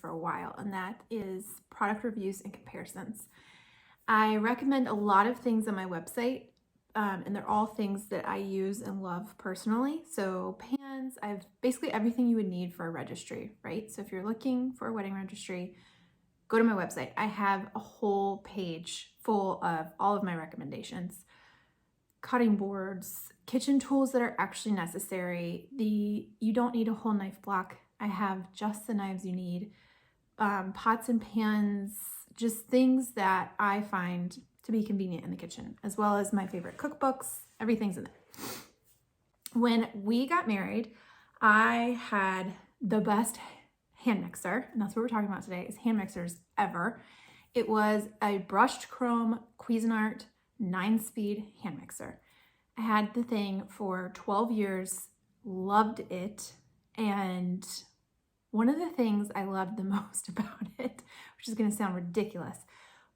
for a while, and that is product reviews and comparisons. I recommend a lot of things on my website, and they're all things that I use and love personally. So pans, I have basically everything you would need for a registry, right? So if you're looking for a wedding registry, go to my website. I have a whole page full of all of my recommendations. Cutting boards, kitchen tools that are actually necessary. You don't need a whole knife block. I have just the knives you need. Pots and pans, just things that I find to be convenient in the kitchen, as well as my favorite cookbooks. Everything's in there. When we got married, I had the best hand mixer, and that's what we're talking about today, is hand mixers ever. It was a brushed chrome Cuisinart 9-speed hand mixer. I had the thing for 12 years, loved it, and one of the things I loved the most about it, which is going to sound ridiculous,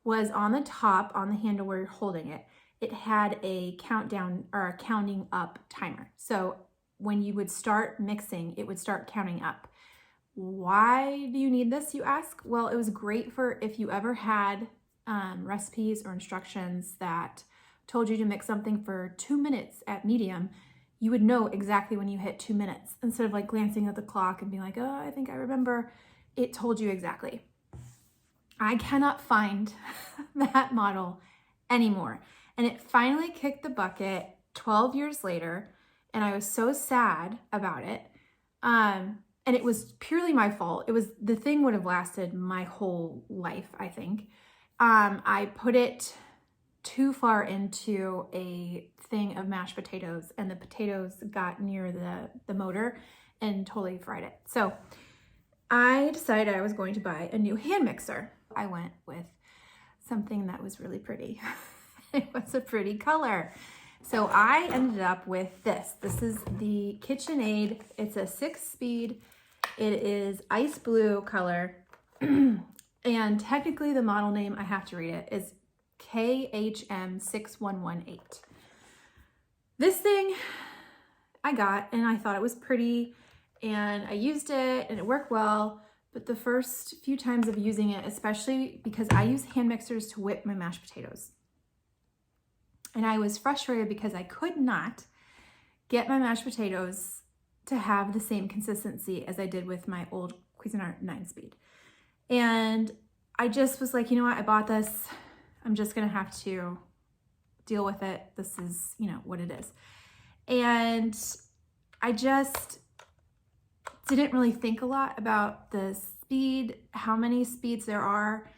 was on the top, on the handle where you're holding it, it had a countdown or a counting up timer. So when you would start mixing, it would start counting up. Why do you need this, you ask? Well, it was great for if you ever had recipes or instructions that told you to mix something for 2 minutes at medium. You would know exactly when you hit 2 minutes instead of like glancing at the clock and being like, oh, I think I remember. It told you exactly. I cannot find that model anymore. And it finally kicked the bucket 12 years later, and I was so sad about it. And it was purely my fault. The thing would have lasted my whole life, I think. I put it too far into a thing of mashed potatoes, and the potatoes got near the motor and totally fried it. So I decided I was going to buy a new hand mixer. I went with something that was really pretty. It was a pretty color. So I ended up with this. This is the KitchenAid. It's a 6-speed. It is ice blue color. And technically the model name, I have to read it, is KHM6118. This thing I got, and I thought it was pretty, and I used it and it worked well, but the first few times of using it, especially because I use hand mixers to whip my mashed potatoes, and I was frustrated because I could not get my mashed potatoes to have the same consistency as I did with my old Cuisinart 9-speed. And I just was like, you know what, I bought this. I'm just gonna have to deal with it. This is, what it is. And I just didn't really think a lot about the speed, how many speeds there are,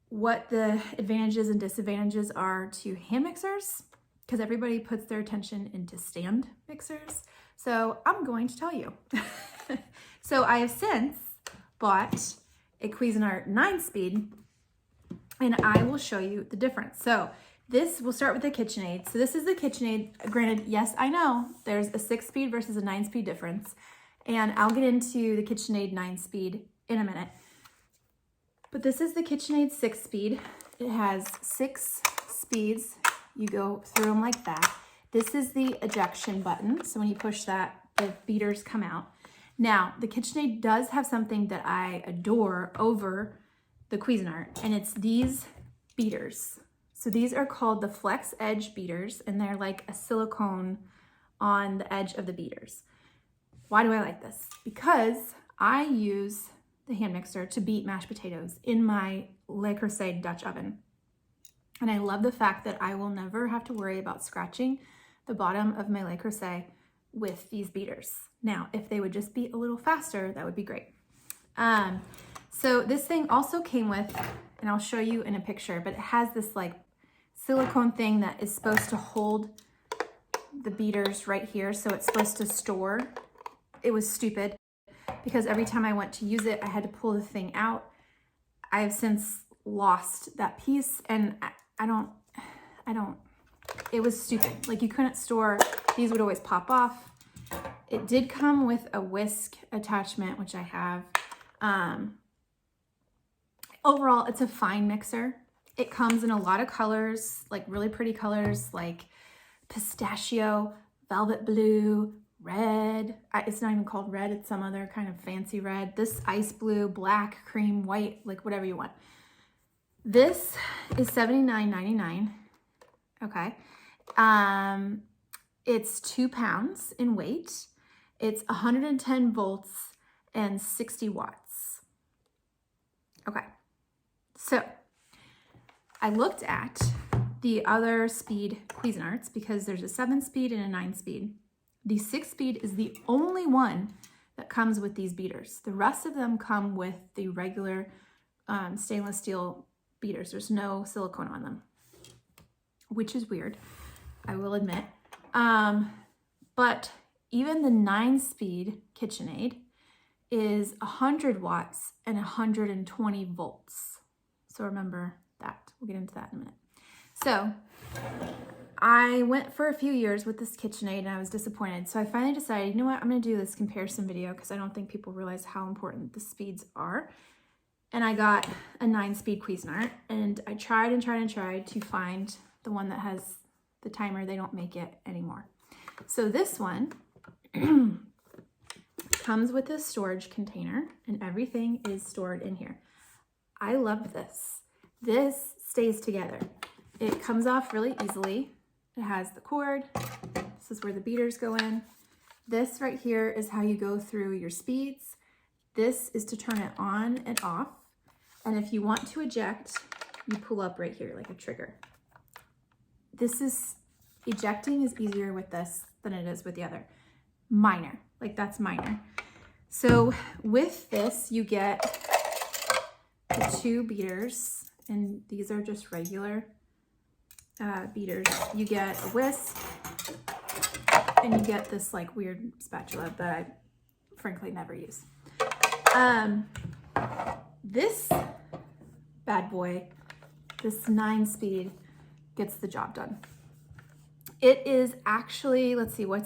what the advantages and disadvantages are to hand mixers, because everybody puts their attention into stand mixers. So I'm going to tell you. So I have since bought a Cuisinart 9-speed, and I will show you the difference. So we'll start with the KitchenAid. So this is the KitchenAid. Granted, yes, I know there's a 6-speed versus a 9-speed difference, and I'll get into the KitchenAid 9-speed in a minute. But this is the KitchenAid 6-speed. It has 6 speeds. You go through them like that. This is the ejection button. So when you push that, the beaters come out. Now, the KitchenAid does have something that I adore over the Cuisinart, and it's these beaters. So these are called the Flex Edge beaters, and they're like a silicone on the edge of the beaters. Why do I like this? Because I use the hand mixer to beat mashed potatoes in my Le Creuset Dutch oven. And I love the fact that I will never have to worry about scratching the bottom of my Le Creuset with these beaters. Now, if they would just be a little faster, that would be great. So this thing also came with, and I'll show you in a picture, but it has this like silicone thing that is supposed to hold the beaters right here. So it's supposed to store. It was stupid because every time I went to use it, I had to pull the thing out. I have since lost that piece, and I don't, it was stupid. Like, you couldn't store, these would always pop off. It did come with a whisk attachment, which I have. Overall, it's a fine mixer. It comes in a lot of colors, like really pretty colors, like pistachio, velvet blue, red. It's not even called red. It's some other kind of fancy red. This ice blue, black, cream, white, like whatever you want. This is $79.99. Okay. It's 2 pounds in weight. It's 110 volts and 60 watts. Okay. So I looked at the other speed Cuisinarts because there's a 7-speed and a 9-speed. The 6-speed is the only one that comes with these beaters. The rest of them come with the regular stainless steel beaters. There's no silicone on them, which is weird, I will admit. But even the 9-speed KitchenAid is 100 watts and 120 volts. So remember that. We'll get into that in a minute. So I went for a few years with this KitchenAid and I was disappointed. So I finally decided, you know what, I'm gonna do this comparison video because I don't think people realize how important the speeds are. And I got a 9-speed Cuisinart and I tried and tried and tried to find the one that has the timer. They don't make it anymore. So this one comes with a storage container and everything is stored in here. I love this. This stays together. It comes off really easily. It has the cord. This is where the beaters go in. This right here is how you go through your speeds. This is to turn it on and off. And if you want to eject, you pull up right here like a trigger. Ejecting is easier with this than it is with the other. Minor, like that's minor. So with this, you get the 2 beaters, and these are just regular beaters. You get a whisk, and you get this like weird spatula that I frankly never use. This bad boy, this 9-speed, gets the job done. It is actually, let's see, I'm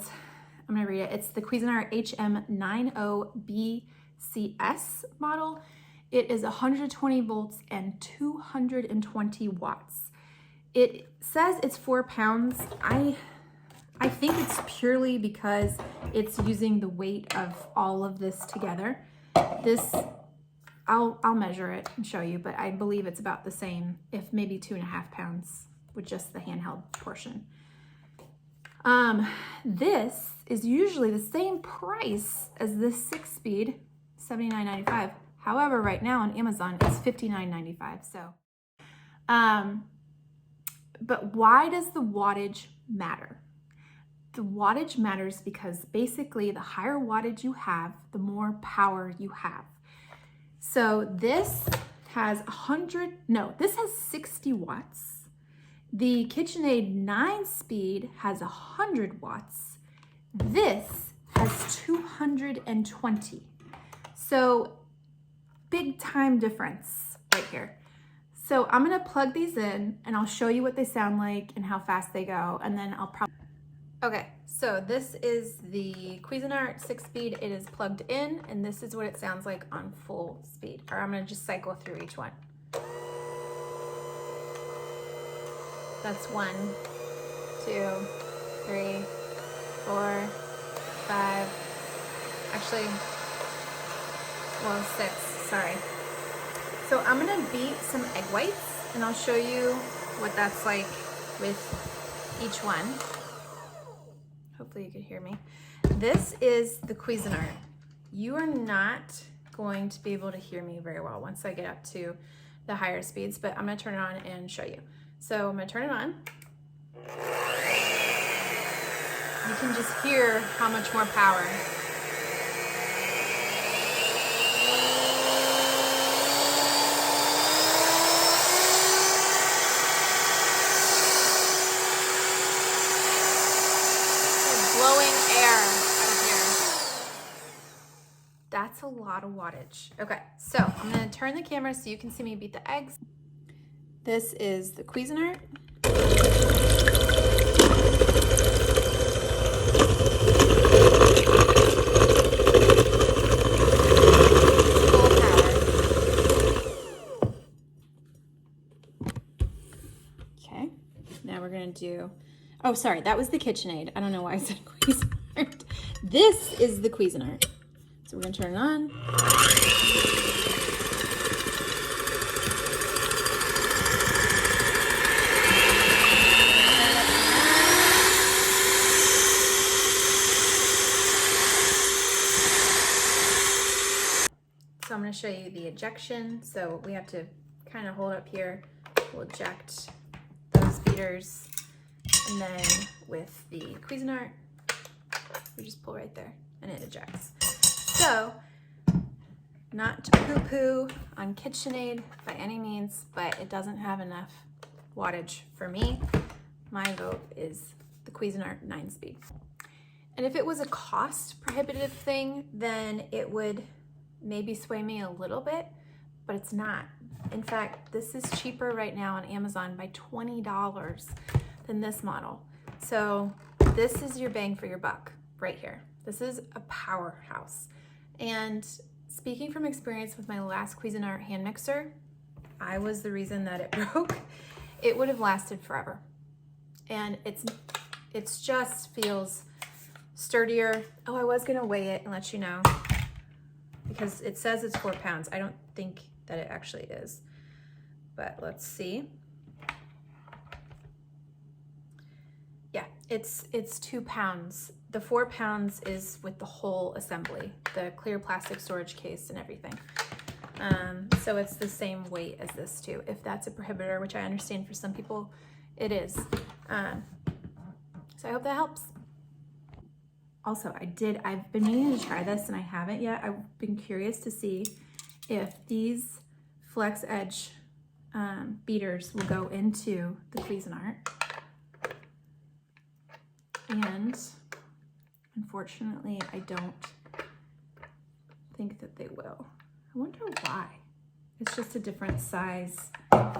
gonna read it. It's the Cuisinart HM90BCS model. It is 120 volts and 220 watts. It says it's 4 pounds. I think it's purely because it's using the weight of all of this together. I'll measure it and show you, but I believe it's about the same, if maybe 2.5 pounds with just the handheld portion. This is usually the same price as this 6-speed, $79.95. However, right now on Amazon, it's $59.95. So, but why does the wattage matter? The wattage matters because basically the higher wattage you have, the more power you have. So this has this has 60 watts. The KitchenAid 9-speed has 100 watts. This has 220. So big time difference right here. So I'm gonna plug these in and I'll show you what they sound like and how fast they go, and then I'll probably... Okay, so this is the Cuisinart 6-speed. It is plugged in, and this is what it sounds like on full speed. Or I'm gonna just cycle through each one. That's 1, 2, 3, 4, 5, actually, well, 6, sorry. So I'm gonna beat some egg whites and I'll show you what that's like with each one. Hopefully you can hear me. This is the Cuisinart. You are not going to be able to hear me very well once I get up to the higher speeds, but I'm gonna turn it on and show you. So I'm gonna turn it on. You can just hear how much more power. Blowing air out of here. That's a lot of wattage. Okay, so I'm gonna turn the camera so you can see me beat the eggs. This is the Cuisinart. Full power. Okay, now we're gonna do, oh sorry, that was the KitchenAid. I don't know why I said Cuisinart. This is the Cuisinart. So we're gonna turn it on. So I'm gonna show you the ejection. So we have to kind of hold up here. We'll eject those beaters. And then with the Cuisinart, we just pull right there and it ejects. So, not to poo-poo on KitchenAid by any means, but it doesn't have enough wattage for me. My vote is the Cuisinart 9-speed. And if it was a cost prohibitive thing, then it would maybe sway me a little bit, but it's not. In fact, this is cheaper right now on Amazon by $20 than this model. So this is your bang for your buck right here. This is a powerhouse. And speaking from experience with my last Cuisinart hand mixer, I was the reason that it broke. It would have lasted forever. And it's just feels sturdier. Oh, I was gonna weigh it and let you know, because it says it's 4 pounds. I don't think that it actually is, but let's see. Yeah, it's 2 pounds. The 4 pounds is with the whole assembly, the clear plastic storage case and everything. So it's the same weight as this too, if that's a prohibitor, which I understand for some people it is. So I hope that helps. Also, I've been meaning to try this and I haven't yet. I've been curious to see if these flex edge beaters will go into the Cuisinart. And unfortunately, I don't think that they will. I wonder why. It's just a different size. So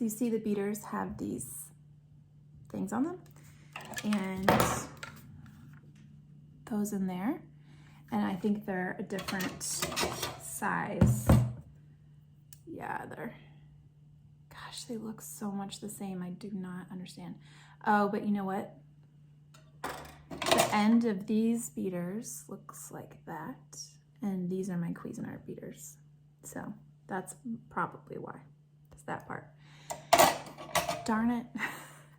you see the beaters have these things on them, and those in there. And I think they're a different size. Yeah, gosh, they look so much the same. I do not understand. Oh, but you know what? The end of these beaters looks like that. And these are my Cuisinart beaters. So that's probably why. It's that part. Darn it.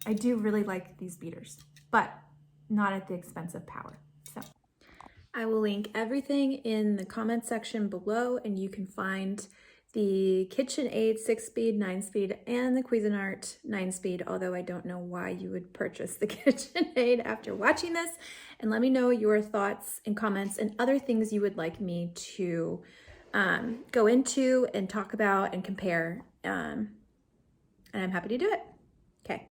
I do really like these beaters, but not at the expense of power. So I will link everything in the comment section below, and you can find the KitchenAid 6-speed, 9-speed, and the Cuisinart 9-speed, although I don't know why you would purchase the KitchenAid after watching this. And let me know your thoughts and comments and other things you would like me to go into and talk about and compare. And I'm happy to do it. Okay.